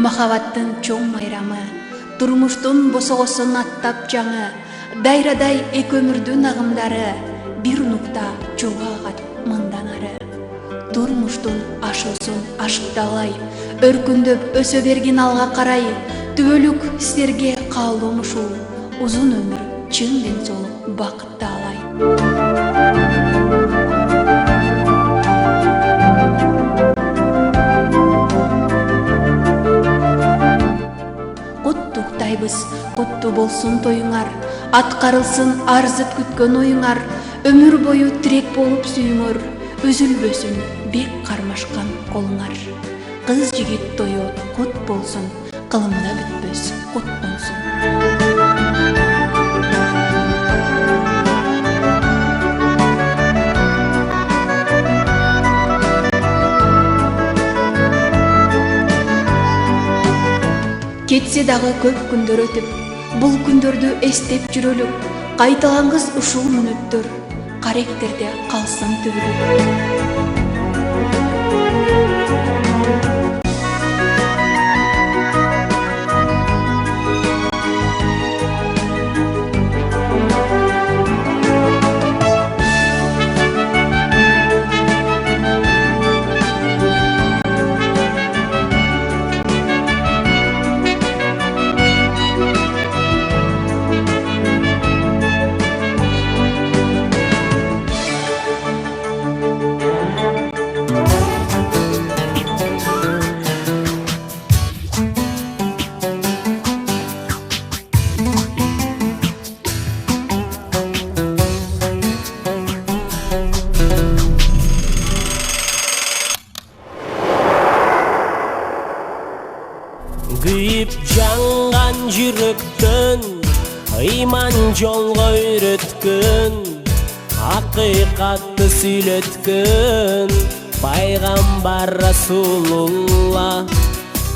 махабаттын чоң майрамы, турмуштун босогосун аттап жаңы, дайрадай эки өмүрдүн агымдары, бир нукта жолго агат мындан ары. Турмуштун ашуусун ашыкталай, өркүндөп өсө берген алга карай, түбөлүк силерге каалоом ушул, узун өмүр, чын ден соолук, бакытты алай. Куттуктайбыз, куттуу болсун тоюңар, аткарылсын арзып күткөн оюңар, өмүр бою тирек болуп сүйүңөр, үзүлбөсүн бек кармашкан колуңар. Кыз жигит тою кут болсун, кылымда бүтпөс куттунсун. Кетсе дагы көп күндөр өтүп, бул күндөрдү эстеп жүрөлүк, кайталангыс ушул мүнөттөр, каректерде калсын түбүлүк. Күйүп жаңган жүрөктөн ыйман жолго үйрөткөн, акыйкатты сүйлөткөн пайгамбар Расулулла.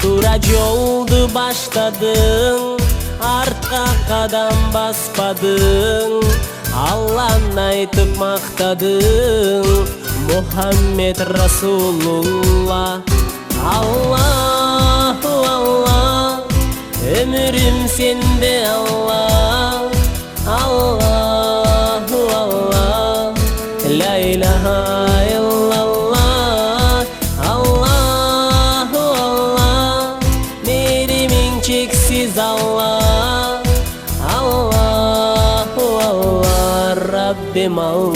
Туура жолду баштадың, артка кадам баспадың, Алланы айтып мактадың, Мухаммед Расулулла. Аллаху Аллах, өмүрүм сенде Аллах. Аллаху Аллах, ла илаха иллаллах. Аллаху Аллах, меримиң чексиз Аллах. Аллаху Аллах, Раббим Аллах.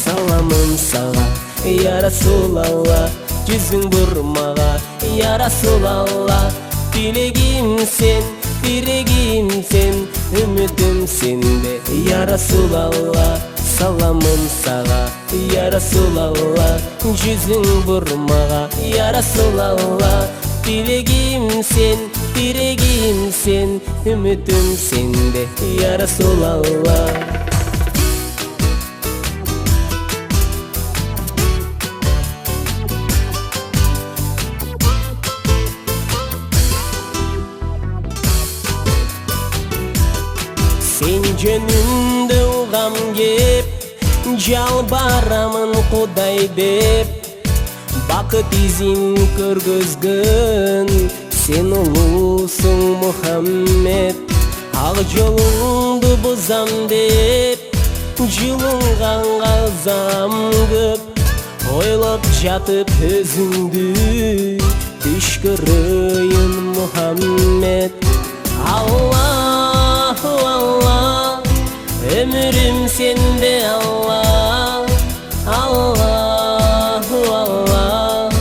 Саламым сага я Расулалла, жүзүң бурмага я Расулалла. Тилегим сен, тирегим сен, үмүтүм сенде я Расулалла. Саламым сага я Расулалла, жүзүң бурмага я Расулалла. Тилегим сен, тирегим сен, үмүтүм сенде я Расулалла. Сен жөнүндө угам кеп, жалбарамын Кудай деп, бакыт изин көргөзгөн сен улуусуң Мухаммед. Ак жолуңду бузам деп, жылынганга зам көп, ойлоп жатып өзүңдү түш көрөйүн Мухаммед. Аллаху Аллах, өмүрүм сенде Аллах. Аллаху Аллах,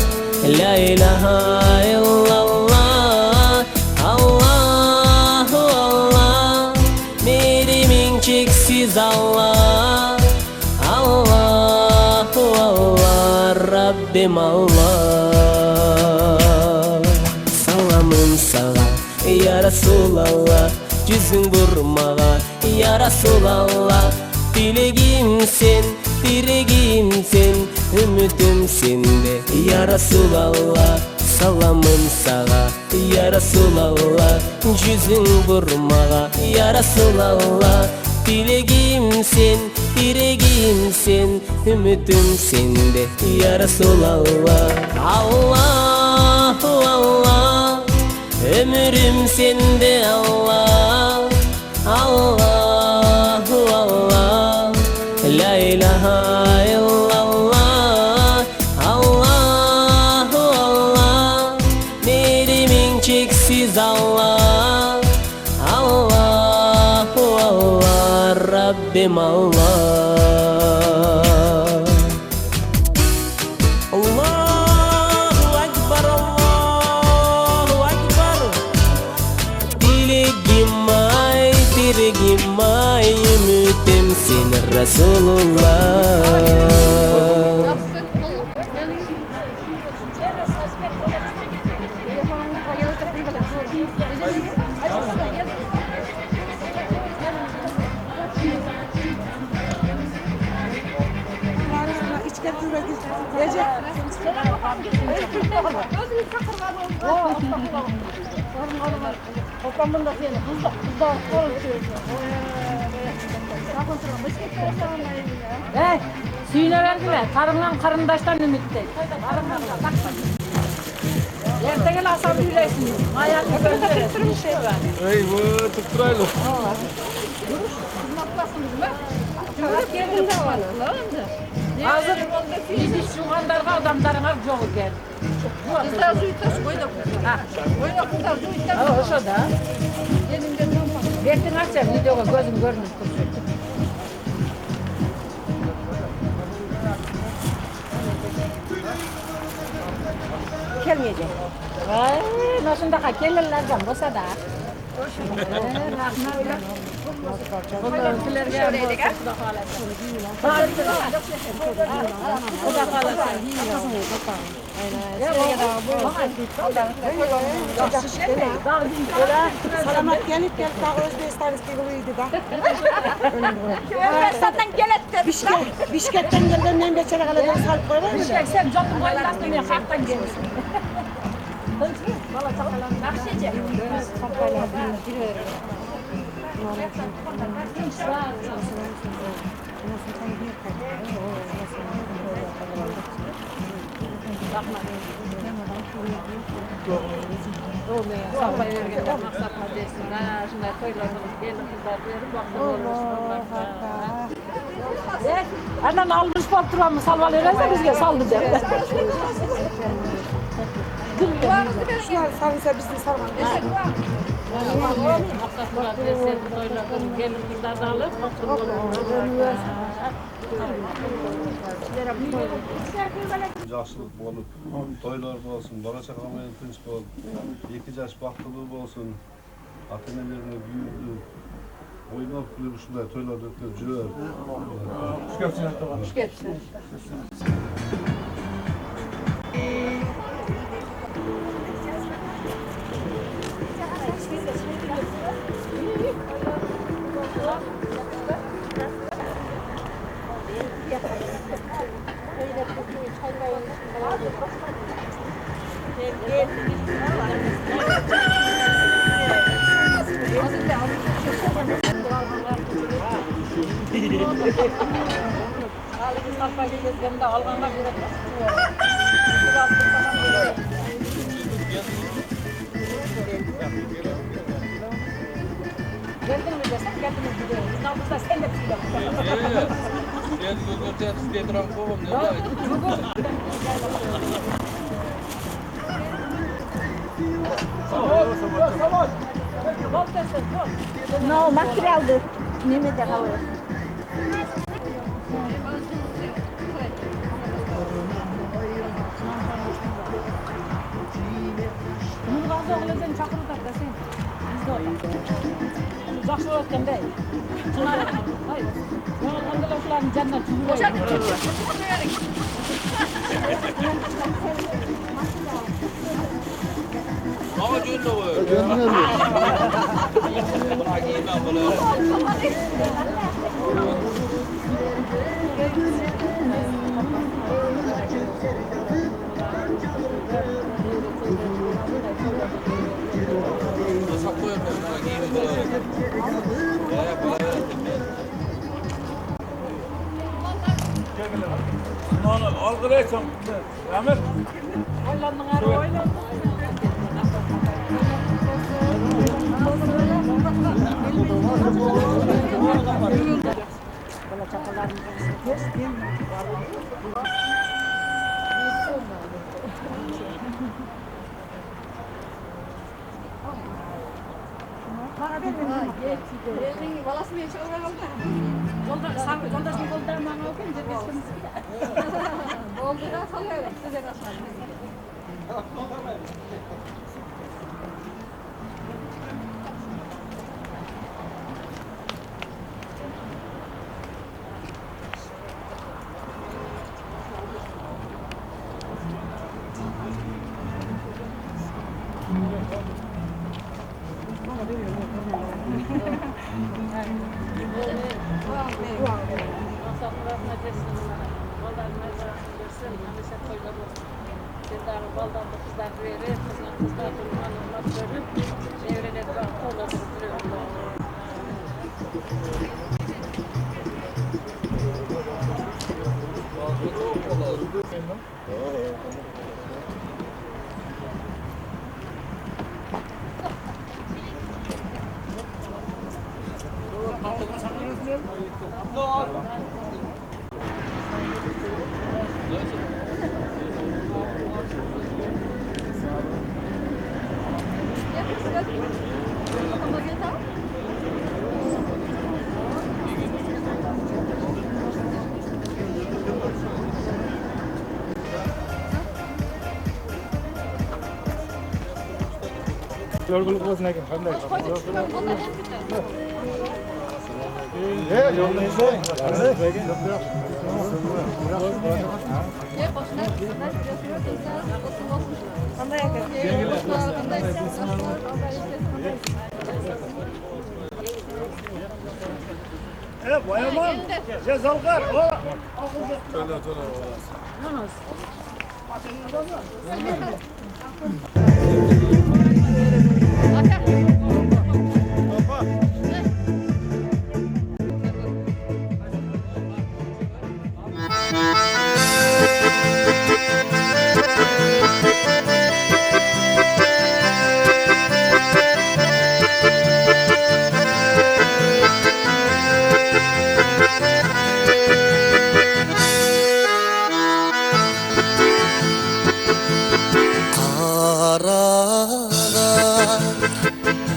ла илаха иллаллах. Аллаху Аллах, меримиң чексиз Аллах. Аллаху Аллах, Раббим Аллах. Саламым сага я Расулалла, жүзүң бурмага я Расулалла. Тилегим сен, тирегим сен, үмүтүм сенде я Расулалла. Саламым сага я Расулалла, жүзүң бурмага я Расулалла. Тилегим сен, тирегим сен, үмүтүм сенде я Расулалла. Аллах Ömrüm sende Allah, Allahu Allah, la ilahe illallah, Allahu Allah, merimin çeksiz Allah, Allahu Allah, Rabbim Allah. Allahu Ekber, Allahu Ekber. Dilegim ay ümitim sen Resulullah. Suyuna verdiler. Karımla karındaştan ümitli. Ertegen asam yüreğsiniz. Ayağını böyle tutturmuş şey var. Ey bu tutturaylı. Hazır bizi şu andarga adamlarına çok geldi. Kızlar suyu taş koy da koy. Koy da kızlar suyu taş. Ha o da. Vertin açacağım videoya gözüm görmüyor. Gelmeyecek. Ay nasıl da kellerlerden bosa da. Salamat gelip gelip daha Özbekistan istiyordu da. Özbekistan'dan gelet. Bişkek'ten geldim ben beçere kadar salıp koyar mı? Sen canım boyundan beni kalktan gelirsin. Anan almış patronmu salval öyleyse bizge saldı der. Şunlar sarıysa biz de sarmak. Yaxşılık bolup, toylar bolsun, bala çaqamayın tinç bolup, 2 yaş baxtılığı bolsun, ata-enelerine büyüdü, oynap gülüp şunday toylar ötküzüp jürer. Geldin mi desem geldiniz gidiyorum. İstanbul'da sen de gidiyorsun. No, materialdı. Neme de hava. Bunu bazı oğlanların çakırı da sen. Biz de orada. Жақсы өткен бе? Hayır. Ondalaşların cennet Ama cündü bu. Algılayacağım. Ahmet. Oylandın arı oylandın. Bala çakalarımızın kestim. Bana vermeyin. Yoldaşın koldan bana okuyunca biz Yorgunluk olsun Ekin. Qanday? Yo'lni izlang. Qanday ekan? Boyaman. Zalqar.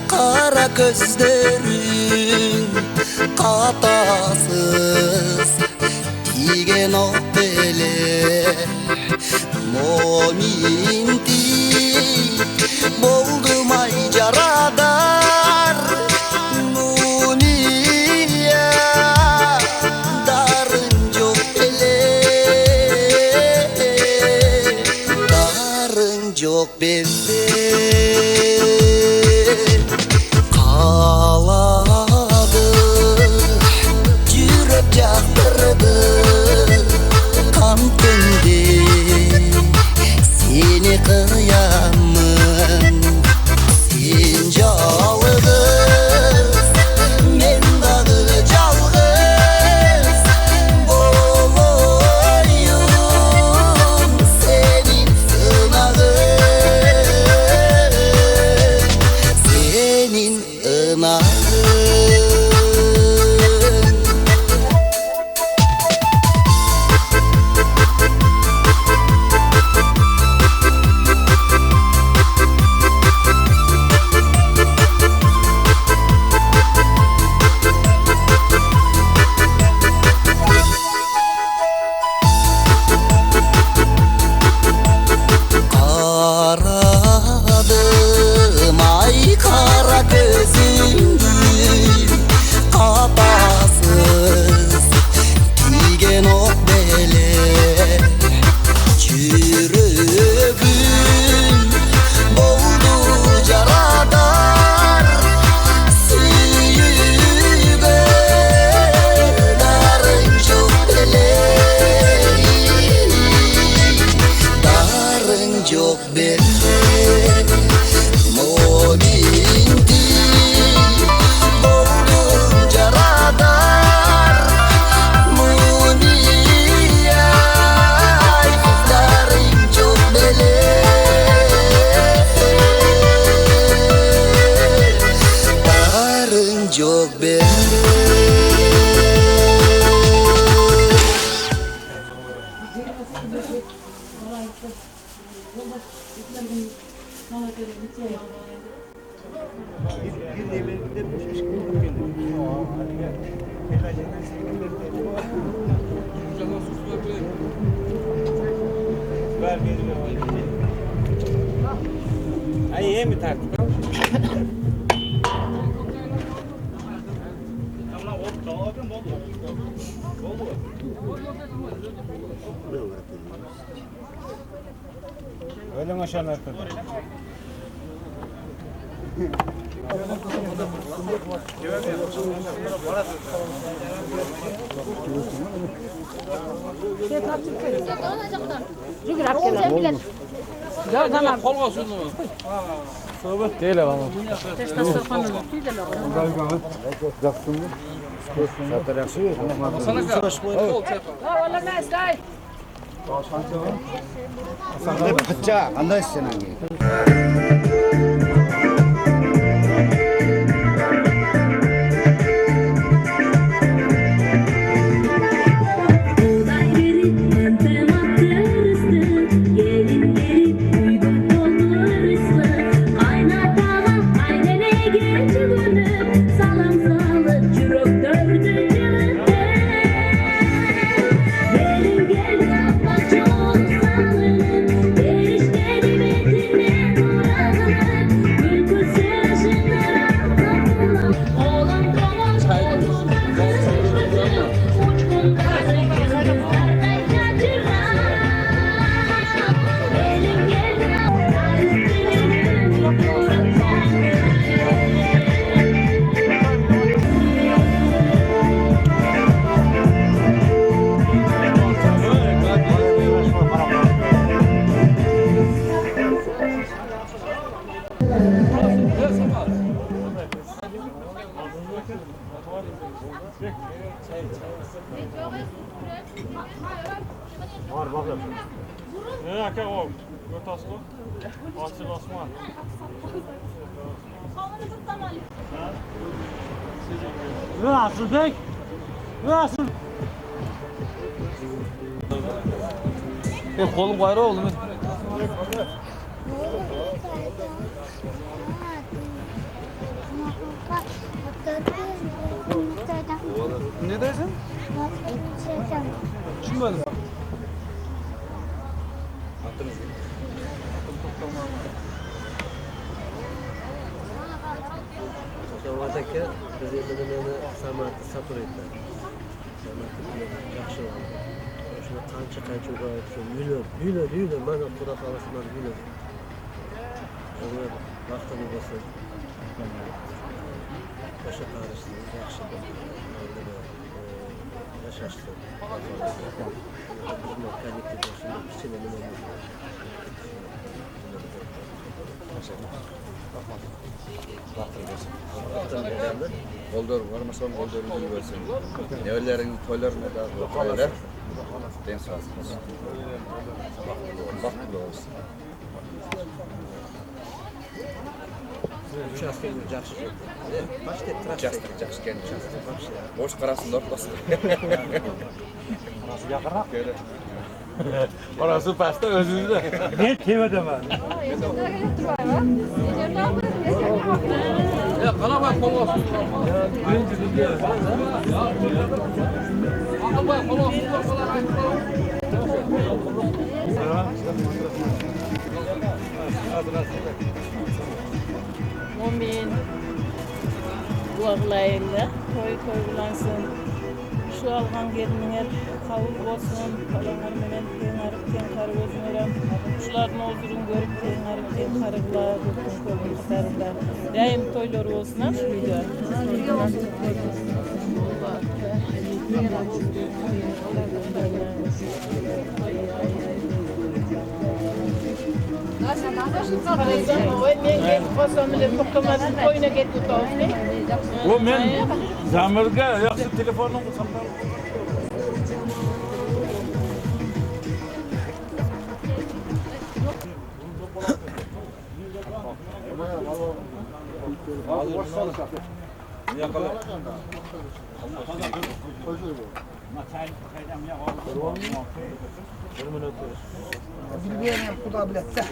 Kara gözlerin katasız Tigen o bele Mominti Boldum ay caradar Nuniya Darın çok bele Darın çok bele Kaladı, yürek yaktırdı Kan kendi, seni kıyamın Sen çaldı Ay iyi mi tartışma? Öyle mi aşağı nerede? 자, 안 나시잖아. Ne aka o? Ortası mı? Açık Osman. Nasıl bek? Nasıl? Kolum gayrı oldu mu? Ne dersin? Düşünmedim. Oradaki rezilliğini samatı satır ettiler. Samatı yaxşı oldu. Şuna qancha uğrayıpsın, milyon, mana Xudo xohlasa milyon. Ona vaqtini bo'lsa. O'sha qarashni yaxshi yashashdi. Kollektiv bo'lsin, kichkina nima Goldur varmasam goldurunu versin. Nevlerin toylarına da koyarlar. Ben sağ olsun. Baklı olsun. Участок жақсы жүрді. Башта Участок жақсы екен, участок. Boş qarasında ortası. Orası pasta özünde. Ne tevede var? Ya kalabalık kolu olsun. Kalabalık kolu olsun. Momin dualayında koyulansın. Şu algan gelmeler kabul olsun. Kalanlar menen tenkarı gözünürem. Şuların oldurun görüp tenkarılar bütün kolumuzlarında. Daim toylar olsun ha şu video. O men zamirga yaxshi telefonimni qilsam. Bilmeyen kuda biletse.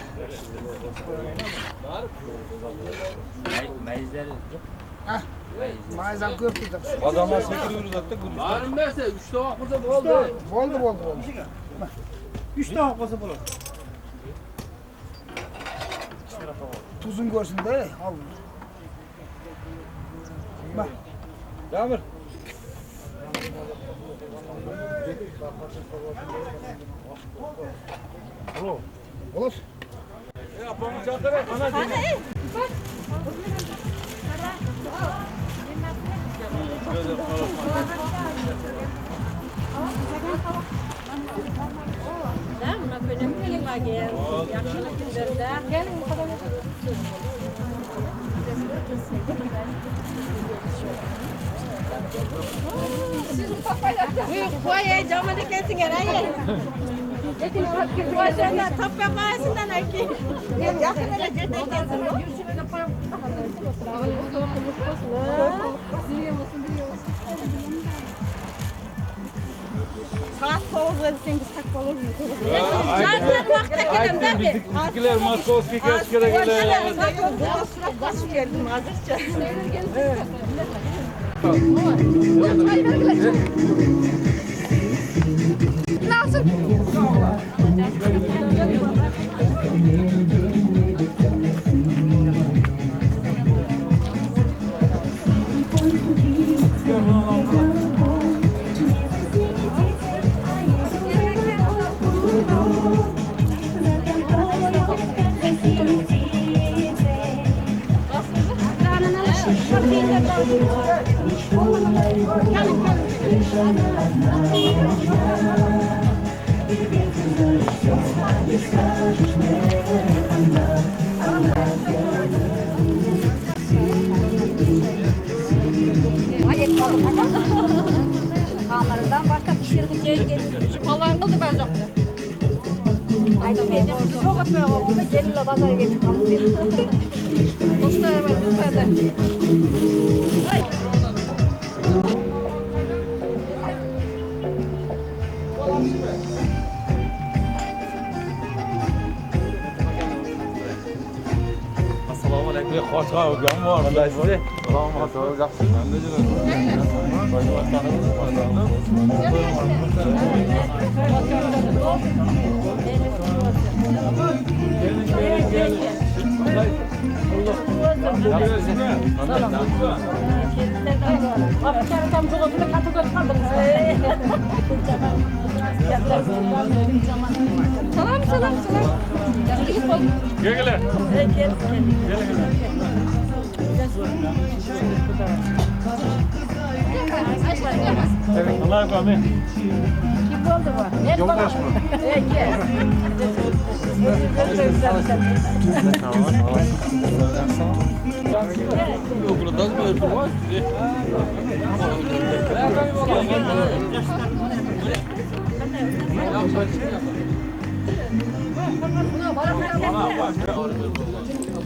Mayzan köprüdür. Adamlar sekiriyoruz hatta gülüyor. Yarın verse 3 tavuk olsa oldu. Oldu. 3 tane kozu bulur. Tuzun görsün de al. Bak. Yağmur. Olur. Ya pamuk çanta ver. Ana dinle. Koy camını kesin herhalde. Koy sen top yapmasından erkeği. Yakın öyle cidden kesin. Saat soğuk verirsen kısak olur mu? Zaten vakti geldim değil mi? Bizimkiler Moskovski kaç kere gelir. Nasıl geldim hazırca? Kamera'dan başka pişirdiği gelir. Şu kalanını da ben yaptım. Aynen benim çok atmıyor ama gelirle bazaya geçip kalıyor. Usta evet usta. Assalomu alaykum. Xo'sh qolgan bor. Qanday siz? Salom, yaxshi. Salam. Gel gel. Allah rahmet. Kim oldu bu? Yoldaş mı? Gel. Okula da mı var?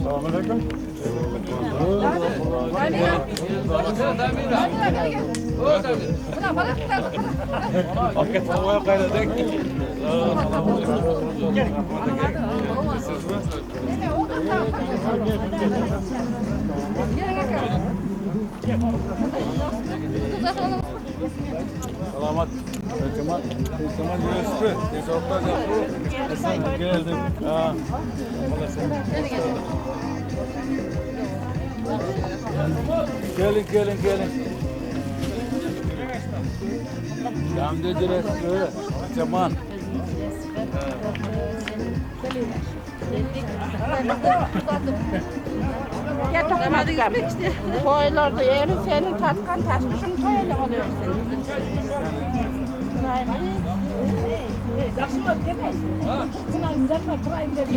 Selamünaleyküm. Paket havaya kaynadık. Selamat. Cemal görüştü. Sohbet yaptık. Geldim. Ha. Gelin. Camda direktörü Cemal. Getirmedik işte. Koylarda yeri senin tatkan taşmışın koyuyla oluyor senin. Yaşlı demez. Buna güzel mi? Burayı da bir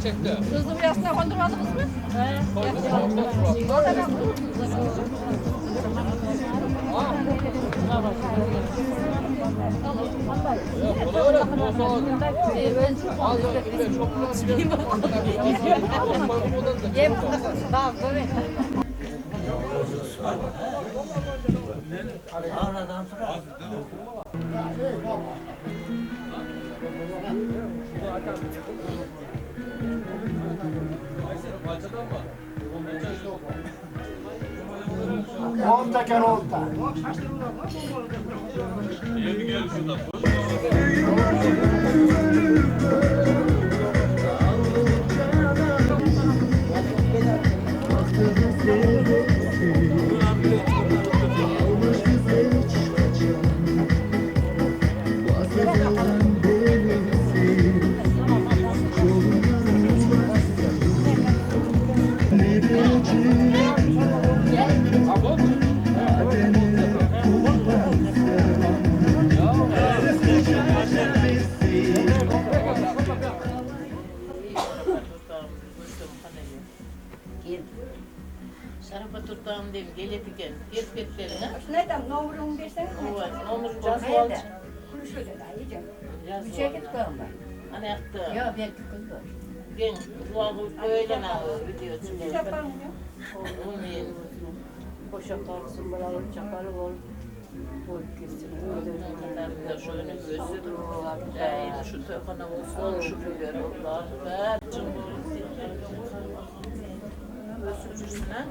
Çekti. Hızlı bir yastığa kondurmadınız mı? On teker olta. Şarapa tutağım deyim, geletiken, erkeklerine. Neden nomurumu versene? Nomur yazı olacak. Konuşuyor da iyice. Yazı Bir şey git olacak. koyun ben. Hani yaptı. Yok belki kız var. Ben kulağı böyle ne video çıkıyor. Yapan mı? Olmayın. Boşa kalsın, bana çakarı ol. Boy kessin. Bunlar da şöyle gözüdür. Şu tefana olsun, şu biber Allah ver. Sürücüsüne.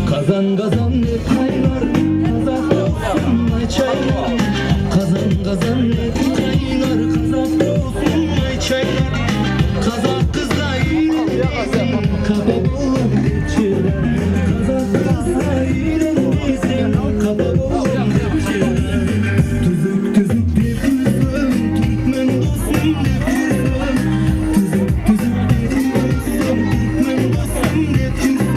Kazan kazan hep kaynar, kazak olsun çaylar. Kazan kazan hep kaynar, kazak olsun çaylar. Kazak kızla iyilesin, kabak olur geçiren. Kazak kızla iyilesin, kabak olur geçiren. Tüzük tüzük bir kızım, Türkmen dostum bir kızım. Tüzük tüzük bir kızım, Türkmen dostum bir kızım.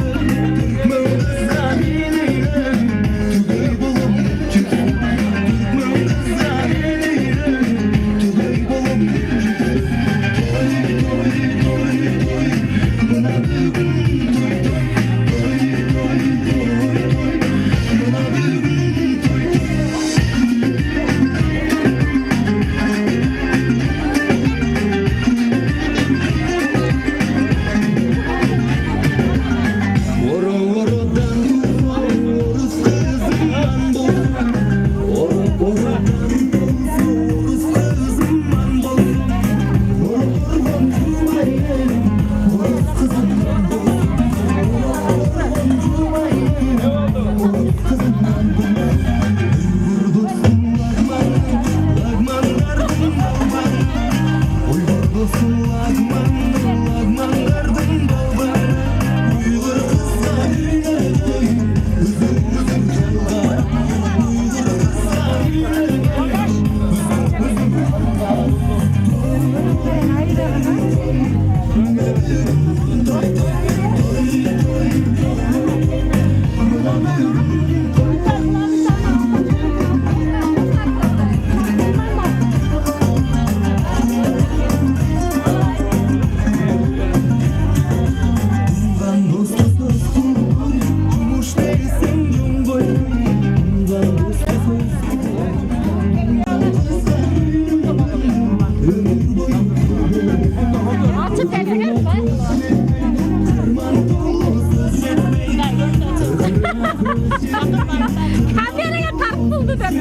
Kameraya tartıldı ben.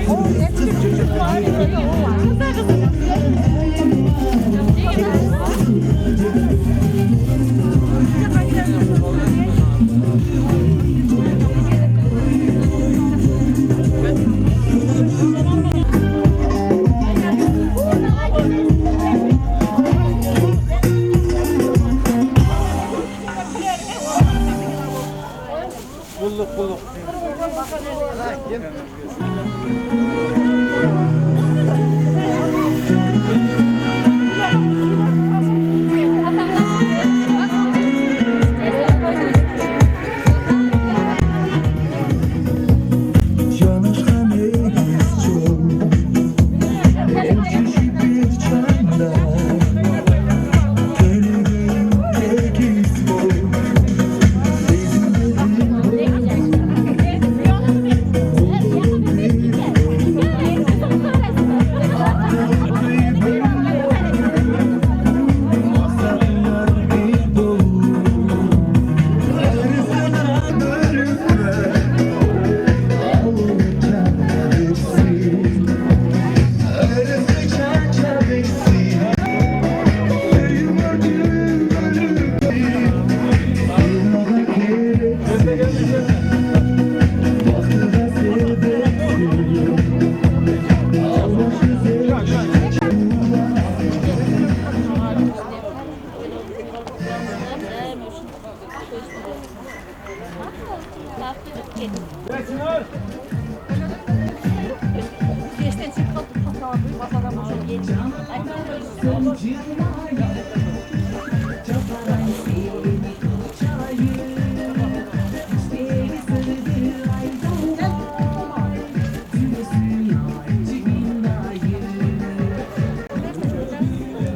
O eski çocuk var. Yanışkan eğiz çok Elçişi bir çanda Geleceğim eğiz bol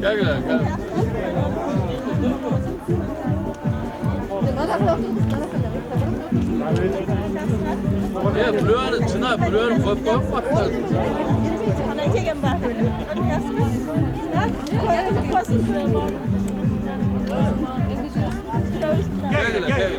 Gel gel gel. Blöğün içine blöğün koyup atlar. Gel gel gel.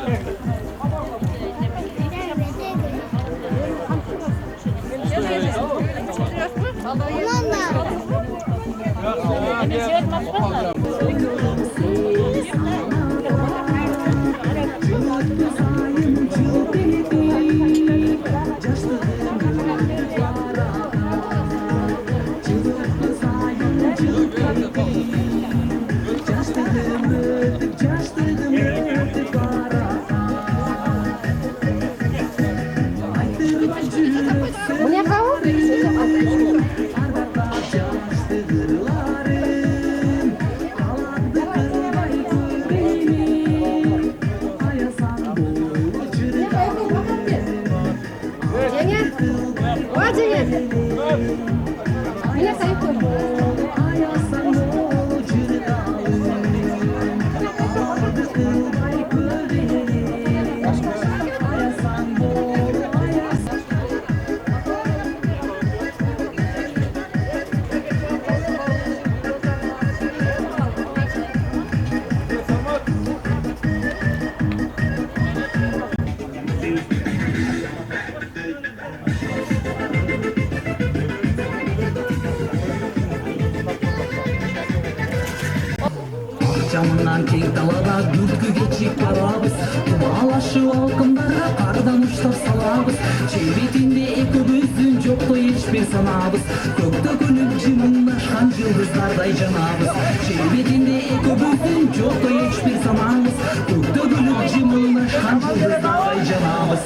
Bu ne kavun? Camından kek dalada gürtkü geçip barabız Tumalaşıp alkımlara kardan uçlar salabız Çevretinde ekibizin çoktu hiçbir sanabız Kökte gülüp cimınlaşkan yıldızlarday canabız Çevretinde ekibizin çoktu hiçbir sanabız Kökte gülüp cimınlaşkan yıldızlarday canabız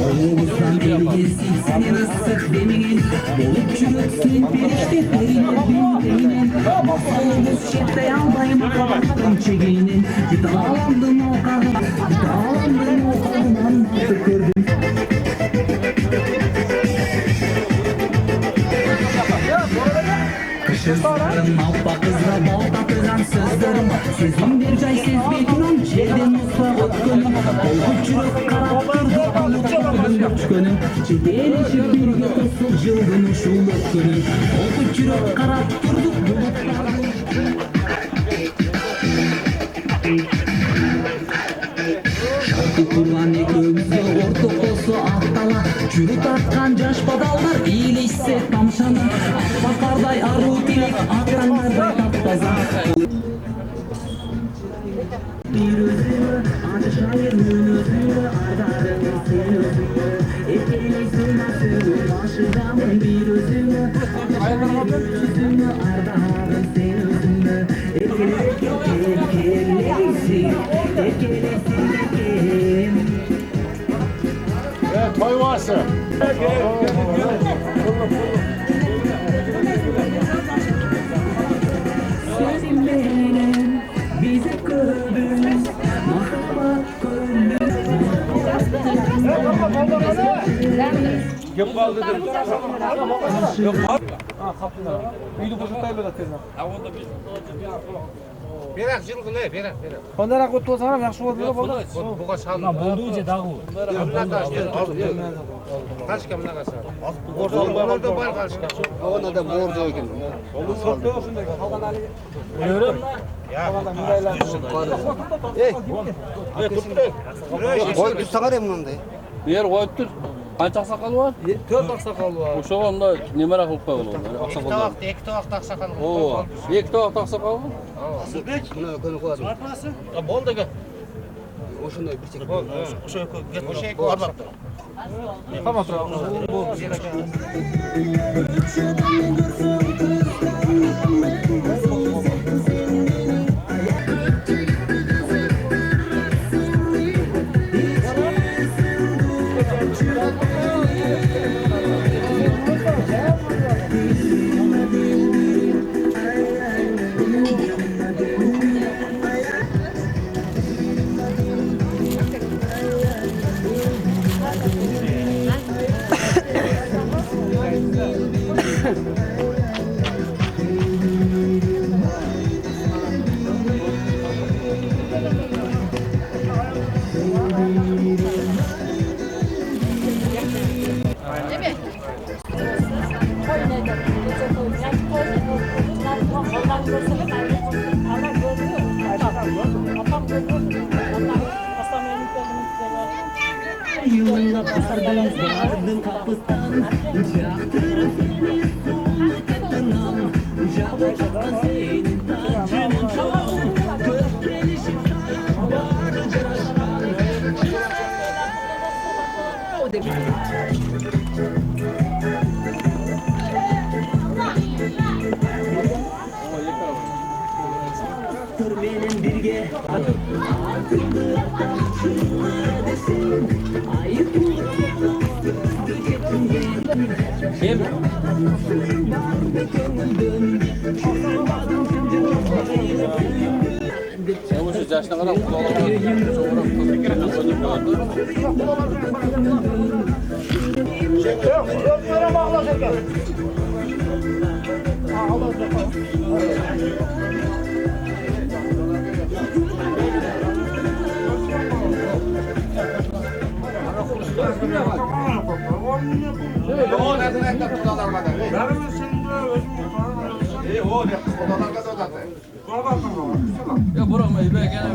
Oğuzdan belgesi senin ısık deminin Bolup çürüksün perişte derine bilmeminen Oğuz şekte albayım kapattım çegenin Dağlandım o kadar, dağlandım o kadar Tükürdüm Kışızların mavba kızla balda kızan sözlerim Sezim bir cay sezbekinin çerden mutfağı ötkönüm Olgu çürük karattırdı alıcı ötkönüm Çedelişip bir götürsün jılgın uşul ötkönüm Olgu çürük karattırdı bulutlarını Şarkı kurgan ekөөбүзгө орток болсо аттала Жүрүп аткан жаш бадалдар ийлешсе тамшаны Ак бакардай аруу тилек аттандардай таптаза Bir özüme acışayır mün özüme Ardarım sen özüme Etkileysin asılım aşıramın bir özüme Acışayır mün özüme Ardarım sen özüme Etkileysin Etkileysin Toy varsa. Senin benim bize gördün. Mahva gönlüm. Kim kaldı dedim. Yok abi. Ha kapıda. Büyüdü koşutayım da tezden. Ha onda bir. Berak жылғы не, berak. Onlara kut olsana yaxşı oldu da boldu. Buğa salın. Boldu je dağı. Kaçka mına qasa. Orada var kaçka. Ona da borcu ekan. Oldu sortu şunday kalgan ali. Görüm. Ya. Ey. Qo'y tutsanglar ham bunday. Yer qo'yib tur. Qancha oqsoqol bor? 4 oqsoqol bor. O'sha onda nimaroq qilib qo'ygan ular? Oqsoqollar. Ikki tovoqda oqsoqol. Oo, ikki tovoqda oqsoqol bor. Buni ko'ni qo'yadi. Bo'ldi aka. O'shunday bir chek. O'sha o'rmabdi. Hamma tur. Bu Yoluna bardın vardın kapıdan. Çaktırıp seni soğuk katından. Çabuktan senin tacının çoğu. Köpreli şiftan var coşkan. Benim birge akıllı aklımda desin. Ayıp kim? Sen şu yaşına kadar ya bırakmayı be gene.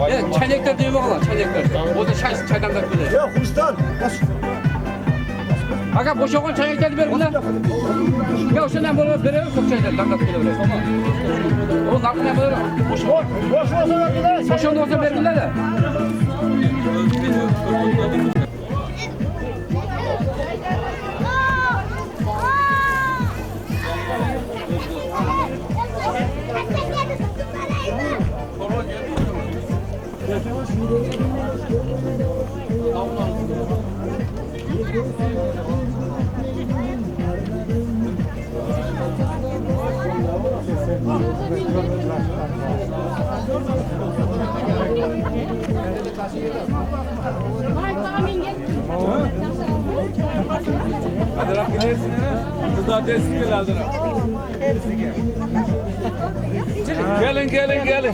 Ya çayekler diye bakala çayekler. O da çaydan da böyle. Yok Hüstan. Aga boşakan çayekleri ver buna. Ya senden böyle verelim çok çaydan da böyle. O nakline böyle. Boş olsa da gider. Boşan olsa verirler de. Hadi rak gidersin ha. Kızlar desin ki lazım. Gelin.